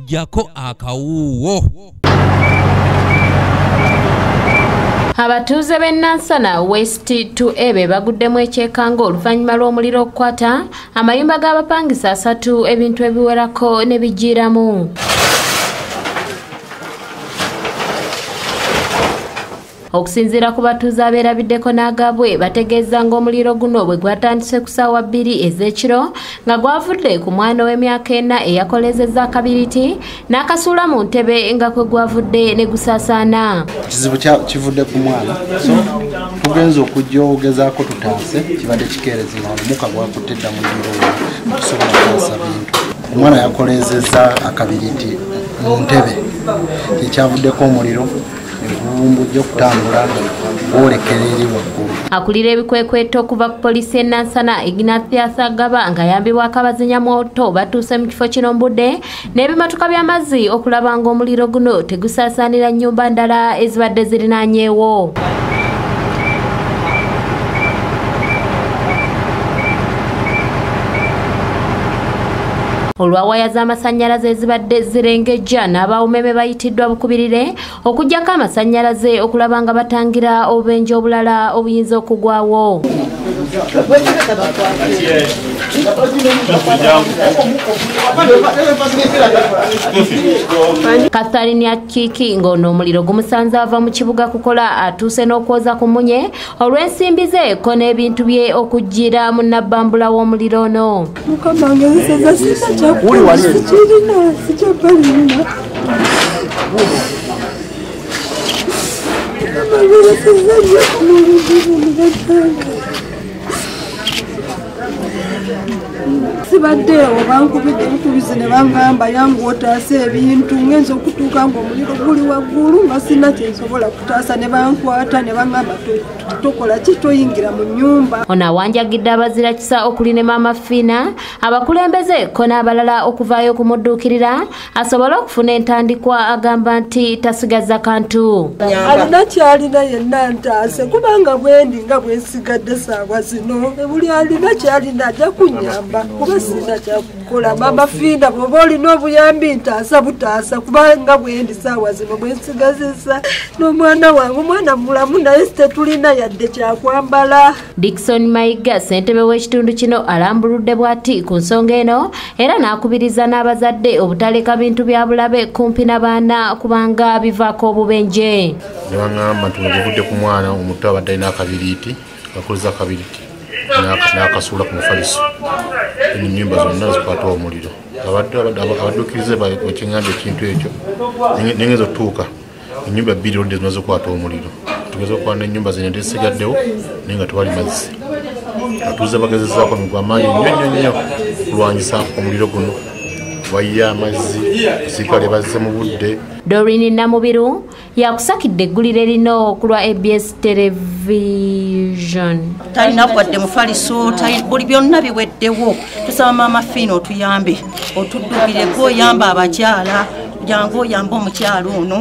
jako akawuwo. Abatuuze b'e Nansana West 2A baguddemu ekyekanga oluvannyuma lw'omuliro okukwata amayumba g'abapangisa 3 ebintu ebiwerako ne bigiiramu. Okusinziira ku batuuze abeerabiddeko n'agabwe bategeeza ng'omuliro guno bwe gwatandise ku ssaawa 2 ez'ekiro nga gwavudde ku mwana w'emyaka 4 eyakolezezza akabiriti n'akasuula mu ntebe nga kwe gwavudde ne gusaasaana. Kizibu kivudde ku mwana, so tugenza okujja ogezaako tutaase kibadde kikeerezebwa omuka gwakutte dda mu muliro okusobola okutaasa bintu. Omwana yakolezezza akabiriti mu ntebe kyekyavuddeko omuliro bujja kutambula olekera eri waggulu. Akulira ebikwekweto okuva ku poliisi e Nansana Ignatius Agaba nga ayambibwako abazimyamoto batuuse mu kifo kino mbudde n'ebimotoka by'amazzi okulaba ng'omuliro guno tegusaasaanira nnyumba ndala ezibadde zirinaanyeewo. Olwa waya z'amasannyalaze ezibadde zirengejja n'abawumeme bayitiddwa bukubirire okuggyako amasannyalaze okulaba nga batangira obubenje obulala obuyinza okugwawo. Catherine Akiki ng'ono omuliro gumusanze ava mu kibuga kukola atuuse n'okwoza ku munye olw'ensimbi ze ko n'ebintu bye okujjira mu nnabbambula w'omuliro ono. Uli wali sibadde obankubidde bukubizi ne bangamba yangu otaase ebintu ngenza okutuuka ng'omuliro guli waggulu nga sina kyensobola kutaasa ne bankwata ne bangamba tokola ki toyingira mu nnyumba. Ono awanjagidde abazira kisa okuli ne Maama Fiina abakulembeze ko n'abalala okuvaayo okumudduukirira asobole okufuna entandikwa agamba nti tasigaza kantu. Alina kyalina yenna ntaase kubanga bwendi nga bwensigadde saawa zino buli alina kyalina ajja kunnyamba kuba sina kyakukola. Maama Fiina bw'oba olina obuyambi ntaasa butaasa kubanga bwendi saawa zino bwensigazisa n'omwana wange omwana mulamu naye tetulina yadde kyakwambala. Dickson Mayiga ssentebe w'ekitundu kino alambuludde bw'ati ku nsonga eno era n'akubiriza n'abazadde obutaleka bintu bya bulabe kumpi n'abaana kubanga bivaako obubenje. Ne baŋŋamba nti bavudde ku mwana omuto abadde alina akabiriiti akoleza akabiriiti n'akasuula ku mufaliso ennyumba zonna zikwata omuliro. Abadduukirize bakiŋŋambye ekintu ekyo nengeeza otuuka ennyumba 2 oludde zimaze okukwata omuliro. Tugeze okuba n'ennyumba zino ezisigaddewo naye nga tewali mazzi. Abatuuze bagezezaako migwa amaanyi nnyo kulwanyisa omuliro guno. Wayya amazzi abasirikale bazze mu budde. Doreen Namubiru yakusakidde eggulire lino ku lwa ABS Television. Talina kwadde mufaliso buli byonna biweddewo. Tusaba Maama Fiina otuyambe otuddukireko oyamba abakyala jangu oyamba omukyalo ono.